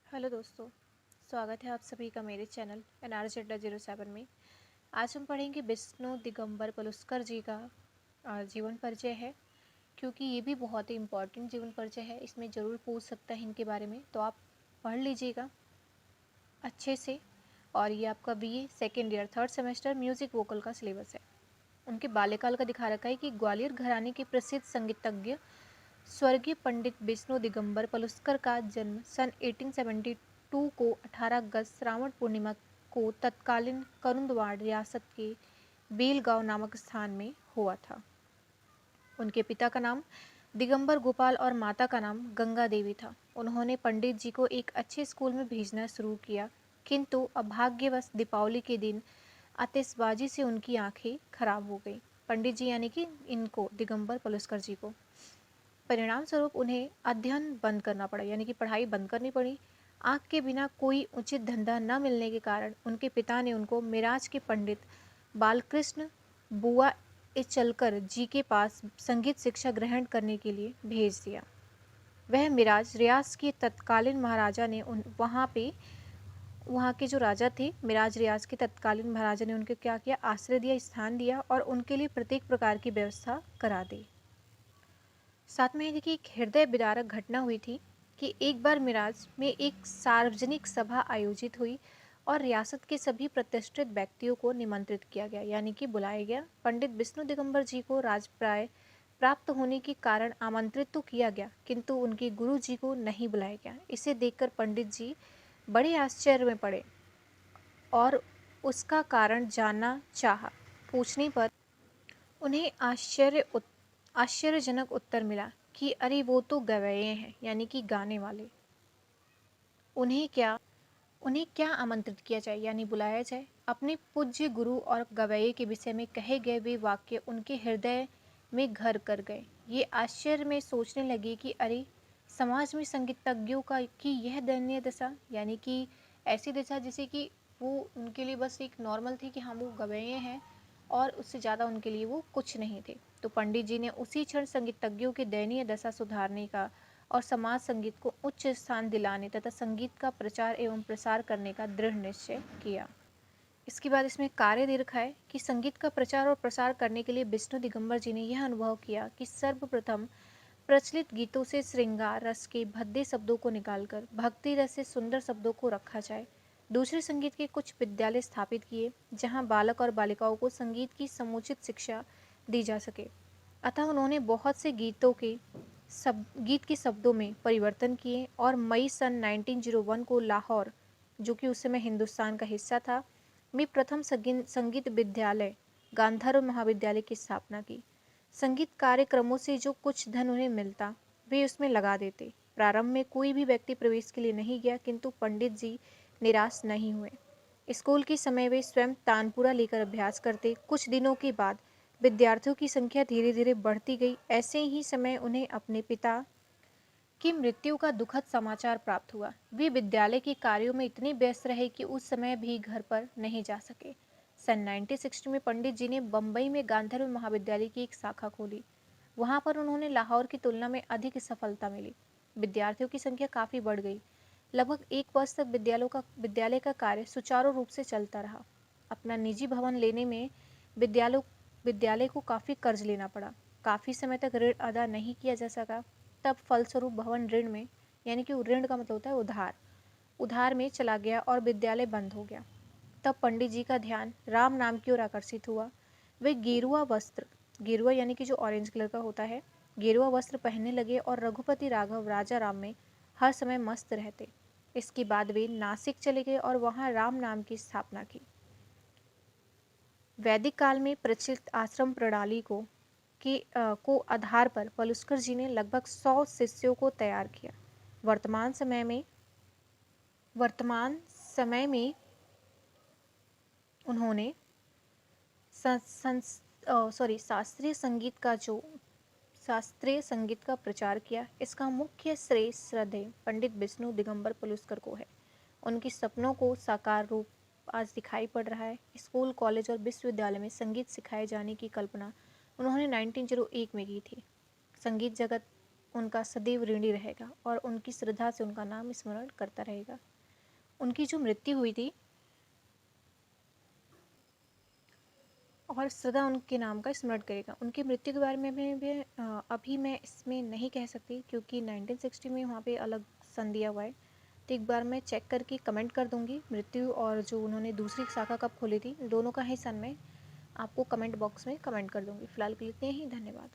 Hello दोस्तों, स्वागत है आप सभी का मेरे चैनल NRZ अड्डा 07 में। आज हम पढ़ेंगे विष्णु दिगंबर पलुस्कर जी का जीवन परिचय है, क्योंकि ये भी बहुत ही इम्पोर्टेंट जीवन परिचय है। इसमें ज़रूर पूछ सकता है इनके बारे में, तो आप पढ़ लीजिएगा अच्छे से। और ये आपका BA second year 3rd semester music vocal का सिलेबस है। उनके बाल्यकाल का दिखा रखा है कि ग्वालियर घराने के प्रसिद्ध संगीतज्ञ स्वर्गीय पंडित विष्णु दिगंबर पलुस्कर का जन्म सन 1872 को 18 अगस्त श्रावण पूर्णिमा को तत्कालीन करुंदवाड़ रियासत के बेलगांव नामक स्थान में हुआ था। उनके पिता का नाम दिगंबर गोपाल और माता का नाम गंगा देवी था। उन्होंने पंडित जी को एक अच्छे स्कूल में भेजना शुरू किया, किंतु अभाग्यवश दीपावली के दिन आतिशबाजी से उनकी आंखें खराब हो गई। पंडित जी यानी कि इनको दिगंबर पलुस्कर जी को परिणाम स्वरूप उन्हें अध्ययन बंद करना पड़ा, यानी कि पढ़ाई बंद करनी पड़ी। आँख के बिना कोई उचित धंधा न मिलने के कारण उनके पिता ने उनको मिराज के पंडित बालकृष्ण बुआ एचलकर जी के पास संगीत शिक्षा ग्रहण करने के लिए भेज दिया। वह मिराज रियास के तत्कालीन महाराजा ने वहाँ के जो राजा थे, मिराज रियाज के तत्कालीन महाराजा ने उनके क्या किया, आश्रय दिया, स्थान दिया और उनके लिए प्रत्येक प्रकार की व्यवस्था करा दी। साथ में देखिए एक हृदय विदारक घटना हुई थी कि एक बार मिराज में एक सार्वजनिक सभा आयोजित हुई और रियासत के सभी प्रतिष्ठित व्यक्तियों को निमंत्रित किया गया, यानी कि बुलाया गया। पंडित विष्णु दिगंबर जी को राजप्राय प्राप्त होने के कारण आमंत्रित तो किया गया, किंतु उनके गुरु जी को नहीं बुलाया गया। इसे देखकर पंडित जी बड़े आश्चर्य में पड़े और उसका कारण जानना चाहा। पूछने पर उन्हें आश्चर्यजनक उत्तर मिला कि अरे वो तो गवैये हैं, यानी कि गाने वाले। उन्हें क्या आमंत्रित किया जाए, यानी बुलाया जाए। अपने पूज्य गुरु और गवैये के विषय में कहे गए वे वाक्य उनके हृदय में घर कर गए। ये आश्चर्य में सोचने लगे कि अरे, समाज में संगीतज्ञों की यह दयनीय दशा, यानी कि ऐसी दशा जैसे कि वो उनके लिए बस एक नॉर्मल थी कि हाँ वो गवैये हैं और उससे ज़्यादा उनके लिए वो कुछ नहीं थे। तो पंडित जी ने उसी क्षण संगीतज्ञों की दयनीय दशा सुधारने का और समाज संगीत को उच्च स्थान दिलाने तथा संगीत का प्रचार एवं प्रसार करने का दृढ़ निश्चय किया। इसके बाद इसमें कार्य दे रखा है कि संगीत का प्रचार और प्रसार करने के लिए विष्णु दिगंबर जी ने यह अनुभव किया कि सर्वप्रथम प्रचलित गीतों से श्रृंगार रस के भद्दे शब्दों को निकालकर भक्ति रस से सुंदर शब्दों को रखा जाए। दूसरे संगीत के कुछ विद्यालय स्थापित किए जहां बालक और बालिकाओं को संगीत की समुचित शिक्षा दी जा सके। अतः उन्होंने बहुत से गीत के शब्दों में परिवर्तन किए और मई सन 1901 को लाहौर, जो कि उस समय हिंदुस्तान का हिस्सा था, में प्रथम संगीत विद्यालय गांधर्व महाविद्यालय की स्थापना की। संगीत कार्यक्रमों से जो कुछ धन उन्हें मिलता वे उसमें लगा देते। प्रारंभ में कोई भी व्यक्ति प्रवेश के लिए नहीं गया, किंतु पंडित जी निराश नहीं हुए। स्कूल के समय वे स्वयं तानपुरा लेकर अभ्यास करते। कुछ दिनों के बाद विद्यार्थियों की संख्या धीरे धीरे बढ़ती गई। ऐसे ही समय उन्हें अपने पिता की मृत्यु का दुखद समाचार प्राप्त हुआ। वे विद्यालय के कार्यों में इतने व्यस्त रहे कि उस समय भी घर पर नहीं जा सके। सन 1960 में पंडित जी ने बम्बई में गांधर्व महाविद्यालय की एक शाखा खोली। वहां पर उन्होंने लाहौर की तुलना में अधिक सफलता मिली। विद्यार्थियों की संख्या काफ़ी बढ़ गई। लगभग एक वर्ष तक विद्यालय का कार्य सुचारू रूप से चलता रहा। अपना निजी भवन लेने में विद्यालय को काफ़ी कर्ज लेना पड़ा। काफ़ी समय तक ऋण अदा नहीं किया जा सका। तब फलस्वरूप भवन ऋण में, यानी कि ऋण का मतलब होता है उधार में चला गया और विद्यालय बंद हो गया। तब पंडित जी का ध्यान राम नाम की ओर आकर्षित हुआ। वे गेरुआ यानी कि जो ऑरेंज कलर का होता है, गेरुआ वस्त्र पहनने लगे और रघुपति राघव राजा राम में हर समय मस्त रहते। इसके बाद वे नासिक चले गए और वहां राम नाम की स्थापना की। वैदिक काल में प्रचलित आश्रम प्रणाली को आधार पर पलुस्कर जी ने लगभग 100 शिष्यों को तैयार किया। वर्तमान समय में उन्होंने शास्त्रीय संगीत का प्रचार किया। इसका मुख्य श्रेय श्रद्धेय पंडित विष्णु दिगंबर पलुस्कर को है। उनके सपनों को साकार रूप आज दिखाई पड़ रहा है। स्कूल, कॉलेज और विश्वविद्यालय में संगीत सिखाए जाने की कल्पना उन्होंने 1901 में की थी। संगीत जगत उनका सदैव ऋणी रहेगा और उनकी श्रद्धा से उनका नाम स्मरण करता रहेगा। उनकी जो मृत्यु हुई थी और सदा उनके नाम का स्मरण करेगा। उनकी मृत्यु के बारे में भी अभी मैं इसमें नहीं कह सकती, क्योंकि 1960 में वहाँ पे अलग सन दिया हुआ है। तो एक बार मैं चेक करके कमेंट कर दूँगी, मृत्यु और जो उन्होंने दूसरी शाखा कब खोली थी, दोनों का ही सन मैं आपको कमेंट बॉक्स में कमेंट कर दूँगी। फ़िलहाल के लिए इतने ही, धन्यवाद।